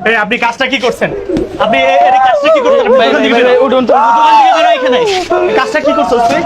এই আপনি কাজটা কি করছেন? আপনি এই কাজটা কি করছেন? উঠুন তো এখানে। কাজটা কি করছেন তুই?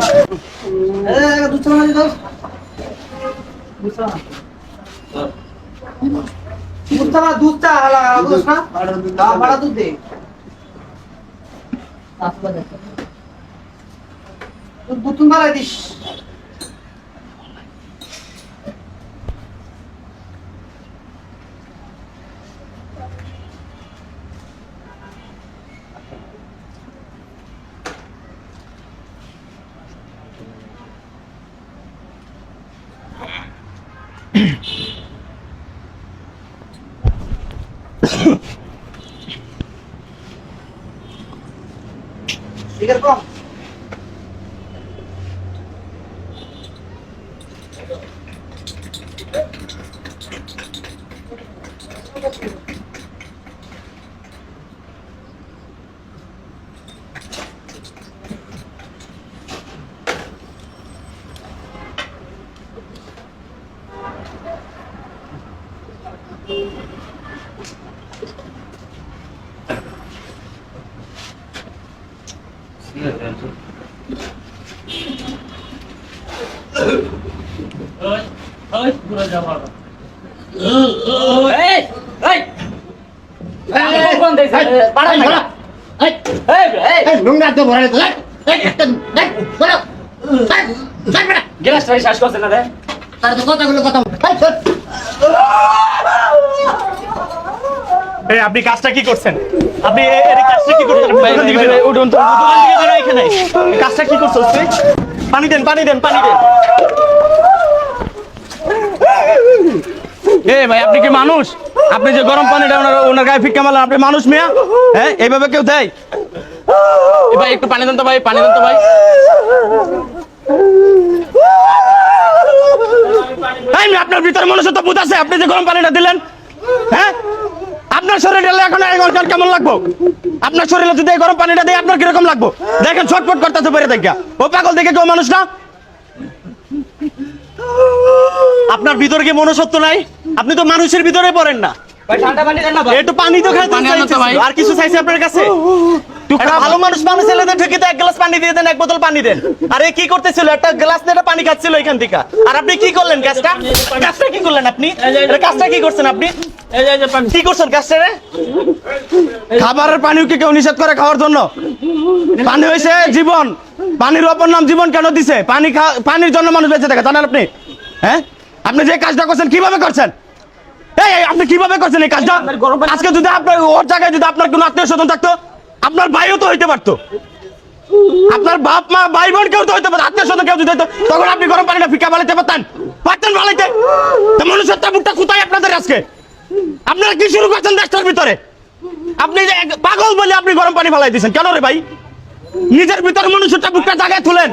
আপনি কাজটা কি করছেন? আপনি এই কাজটা কি করছেন? উঠুন তো এখানে। কাজটা কি করছেন তুই? পানি দেন, পানি দেন, পানি দেন। এ ভাই, আপনি কি মানুষ? আপনি যে গরম পানিটা ওনার গায়ে ফিক্কা মারলেন, আপনি মানুষ মিয়া? হ্যাঁ, এইভাবে কেউ দেয়? ভাই একটু পানি দেন তো ভাই, পানি দেন তো ভাই। আপনার ভিতরে মনুষ্যত্ব বোধ আছে? আপনি যে গরম পানিটা দিলেন, হ্যাঁ, আপনার শরীরে এখন কেমন লাগবো? আপনার শরীরে যদি গরম পানিটা দেয় আপনার কিরকম লাগবো? দেখেন ছটফট করতেছে পরে দেখা। ও পাগল দেখে কেউ মানুষ না? আপনার ভিতরে কি মনুষ্যত্ব নাই? আপনি তো মানুষের ভিতরে পড়েন না। একটু পানি তো খাইতে আর কিছু চাইছে আপনার কাছে? ভালো মানুষ ছেলেদের ঢুকিতে এক গ্লাস পানি দিয়ে দেন, এক বোতল পানি দেন। আরে কি করতেছিল? একটা গ্লাস নিয়ে পানি খাচ্ছিল এখান থেকে। আর আপনি কি করলেন? কাজটা কি করলেন আপনি? কাজটা কি করছেন আপনি? কি করছেন কাজটা? খাবারের পানিও কি কেউ নিষেধ করে খাওয়ার জন্য? পানি হয়েছে জীবন। পানির অপর নাম জীবন কেন দিছে? পানির জন্য মানুষ বেঁচে থাকে, জানেন আপনি? হ্যাঁ, আপনি যে কাজটা করছেন কিভাবে করছেন? আপনি কিভাবে করছেন এই কাজটা? আজকে যদি আপনার ওর জায়গায় যদি আপনার কোনো আত্মীয় স্বজন থাকতো, আপনার ভাইও তো হইতে পারতো, আপনার বাপ মা ভাই বোন কেউ তো হইতে পারতো, আত্মীয় স্বজন কেউ যদি হইতো, তখন আপনি গরম পানিটা ফিকা বানাইতে পারতেন? বানাইতে? মনুষ্যত্ব মুখটা কোথায় আপনাদের আজকে? আপনারা কি শুরু করছেন দেশটার ভিতরে? আপনি যে পাগল বলে আপনি গরম পানি ফালাই দিয়েছেন কেন রে ভাই? নিজের ভিতরে মনুষ্যত্ব মুখটা জায়গায় তুলেন।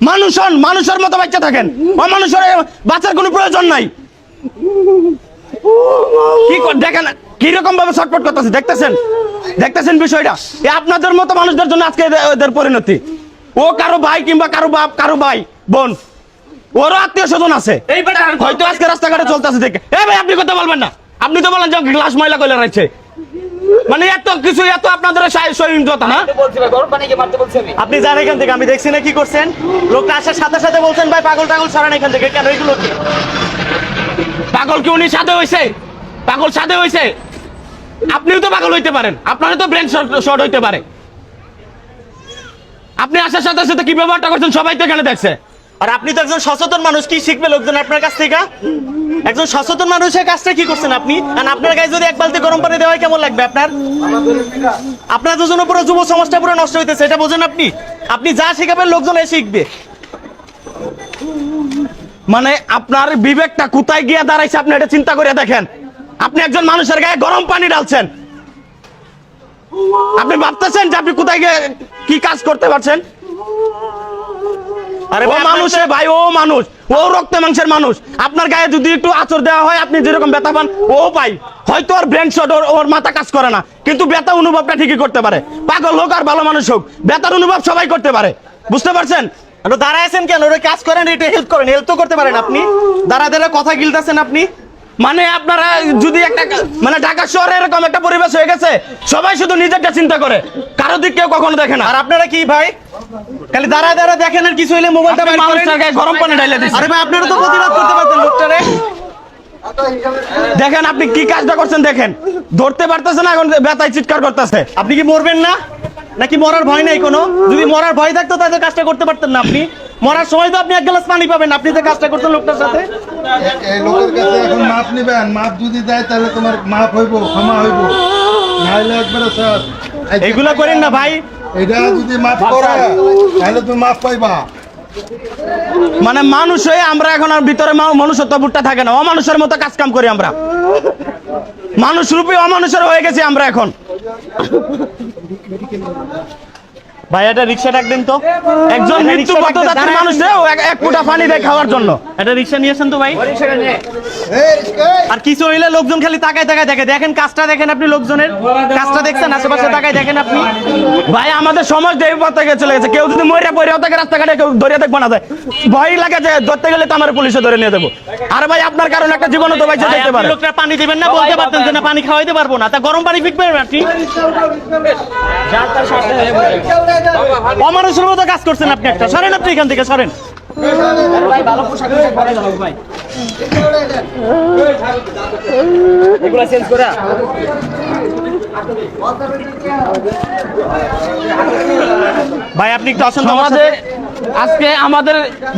মানুষ হন, মানুষের মতো বাচ্চা থাকেন। অমানুষের বাঁচার কোনো প্রয়োজন নাই। কি দেখেন কিরকম ভাবে ছটফট করতেছে, দেখতেছেন বিষয়টা? আপনাদের মতো মানুষদের জন্য আজকে এদের পরিণতি। ও কারো ভাই কিংবা কারো বাপ, কারো ভাই বোন, ওরও আত্মীয় স্বজন আছে, হয়তো আজকে রাস্তাঘাটে চলতেছে দেখে। ভাই আপনি কথা বলবেন না? আপনি তো বলেন যে গ্লাস ময়লা কইলা রয়েছে, মানে এত কিছু, এত আপনাদের সহিংসতা না? আপনি জানেন এখান থেকে? আমি দেখছি না কি করছেন। লোকটা আসার সাথে সাথে বলছেন ভাই পাগল টাগল ছাড়েন এখান থেকে। কেন এগুলো কি? পাগল কি উনি সাথে হয়েছে? পাগল সাথে হয়েছে? আপনিও তো পাগল হইতে পারেন, আপনারও তো ব্রেন শর্ট হইতে পারে। আপনি আসার সাথে সাথে কি ব্যবহারটা করছেন সবাই তো এখানে দেখছে। আর আপনি তো একজন সচেতন মানুষ, কি শিখবে লোকজন আপনার কাছ থেকে? একজন সচেতন মানুষের কাজটা কি করছেন আপনি? আর আপনার গায়ে যদি এক বালতি গরম পানি দেওয়া হয় কেমন লাগবে আপনার? আপনার দুজনের পুরো যুব সমাজটা পুরো নষ্ট হইতেছে, এটা বোঝেন আপনি? আপনি যা শিখাবেন লোকজন এসে শিখবে। মানে আপনার বিবেকটা কোথায় গিয়ে দাঁড়াইছে আপনি এটা চিন্তা করে দেখেন। আপনি একজন মানুষের গায়ে গরম পানি ঢালছেন, আপনি ভাবতেছেন যে আপনি কোথায় গিয়ে কি কাজ করতে পারছেন? আরে ও মানুষ রে ভাই, ও মানুষ, ও রক্ত মাংসের মানুষ। আপনার গায়ে যদি একটু আঁচড় দেওয়া হয় আপনি যেরকম ব্যথা পান ও পাই। হয়তো ওর ব্রেন শট, ওর মাথা কাজ করে না, কিন্তু ব্যথা অনুভবটা ঠিকই করতে পারে। পাগল হোক আর ভালো মানুষ হোক, ব্যথার অনুভব সবাই করতে পারে, বুঝতে পারছেন? দাঁড়ায় আছেন কেন? ওরা কাজ করেন, এটা হেল্প করেন, হেল্প তো করতে পারেন আপনি। দাঁড়া কথা গিলতেছেন আপনি। মানে আপনারা যদি একটা মানে ঢাকা শহরে এরকম একটা পরিবেশ হয়ে গেছে, সবাই শুধু নিজেরটা চিন্তা করে, কারো দিক কেউ কখনো দেখে না। আর আপনারা কি ভাই খালি দাঁড়ায় দাঁড়ায় দেখেন আর কিছু হইলে মোবাইলটা আপনি বাইর করেন। মানুষটার গায়ে গরম পানি ঢাইলে দিচ্ছেন। আরে ভাই আপনারা তো প্রতিবাদ করতে পারতেন লোকটারে। দেখেন আপনি কি কাজটা করছেন, দেখেন ধরতে পারতেছে না, এখন ব্যথায় চিৎকার করতেছে। আপনি কি মরবেন না নাকি মরার ভয় নাই কোনো? যদি মরার ভয় থাকতো তাহলে কাজটা করতে পারতেন না আপনি। মরার সময় তো আপনি এক গ্লাস পানি পাবেন, আপনি যে কাজটা করতেন লোকটার সাথে। এই লোকের কাছে এখন মাপ নিবেন, মাপ যদি দেয় তাহলে তোমার মাপ হইব, ক্ষমা হইব, নাহলে একবারে স্যার এইগুলা করেন না ভাই। এটা যদি মাপ করে তাহলে তুমি মাপ পাইবা। মানে মানুষ হয়ে আমরা এখন আর ভিতরে মনুষ্যত্ব বুটটা থাকে না, অমানুষের মতো কাজ কাম করি আমরা, মানুষ রূপে অমানুষের হয়ে গেছি আমরা এখন। ভাই একটা রিক্সা ডাক দেন তো। একজন একটা মৃত্যু রিক্সা ডাক দেন, পথযাত্রী দাঁড়ায় মানুষ এক ফুটা পানি দেয় খাওয়ার জন্য। একটা রিক্সা নিয়ে আসেন তো ভাই। এই, আর কিছু হইলে লোকজন খালি তাকায় তাকায় দেখে। দেখেন কাজটা দেখেন আপনি, লোকজনের কাজটা দেখছেন, আশেপাশে তাকায় দেখেন আপনি। ভাই আমাদের সমাজ দেব পথে চলে গেছে, কেউ যদি মরিয়া পড়েও থাকে রাস্তাঘাটে কেউ ধরিয়ে দেখবো না যায়, ভয় লাগে যে ধরতে গেলে তো আমার পুলিশে ধরে নিয়ে দেবো। আর ভাই আপনার কারণে একটা জীবন তো বাইচে ভাই, যেতে আপনি পারে। লোকটা পানি দিবেন না, বলতে পারতেন যে না পানি খাওয়াইতে পারবো না, তা গরম পানি ফিকবেন আপনি। অমানুষের মতো কাজ করছেন আপনি একটা। সরেন আপনি এখান থেকে, সরেন। ভাই আপনি একটু আসেন তো আমার সমাজে সাথে। আজকে আমাদের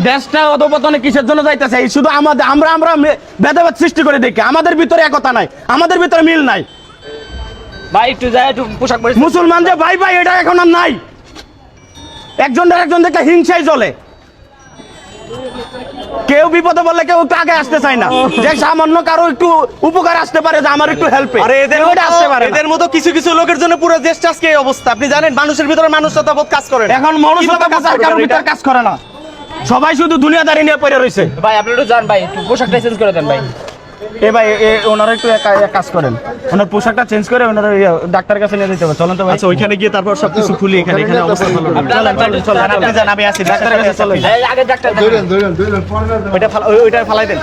দেশটা অধপতনে কিসের জন্য যাইতেছে? এই শুধু আমাদের আমরা ভেদাভেদ সৃষ্টি করে দেখি, আমাদের ভিতরে একতা নাই, আমাদের ভিতরে মিল নাই। ভাই একটু যায় একটু পোশাক পরে মুসলমান যে ভাই ভাই এটা এখন আর নাই, একজনের একজন দেখে হিংসাই চলে। কেউ বিপদে বললে কেউ একটু আগে আসতে চায় না, যে সামান্য কারো একটু উপকার আসতে পারে, যে আমার একটু হেল্প আরে এদের মতো আসতে পারে না। এদের মতো কিছু কিছু লোকের জন্য পুরো দেশটা আজকে এই অবস্থা। আপনি জানেন মানুষের ভিতরে মানুষটা বোধ কাজ করে না। এখন মনুষ্যতা কিভাবে কাজ করবে কারোর এটা? ভিতর কাজ করে না, সবাই শুধু দুনিয়াদারি নিয়ে পড়ে রয়েছে। ভাই আপনি একটু যান ভাই, একটু পোশাকটা চেঞ্জ করে দেন ভাই। এ ভাই ওনারা একটু এক কাজ করেন, ওনার পোশাকটা চেঞ্জ করে ওনারা ডাক্তারের কাছে নিয়ে যেতে হবে। চলেন তো ভাই। আচ্ছা ওইখানে গিয়ে তারপর সবকিছু খুলি। এখানে অবস্থা ভালো না। চলেন, চলেন, চলেন। আপনি যান, আমি আছি ডাক্তারের কাছে চলেন। এই আগে ডাক্তার দেখান। ধরেন পরে ওইটা ফালাই দেন।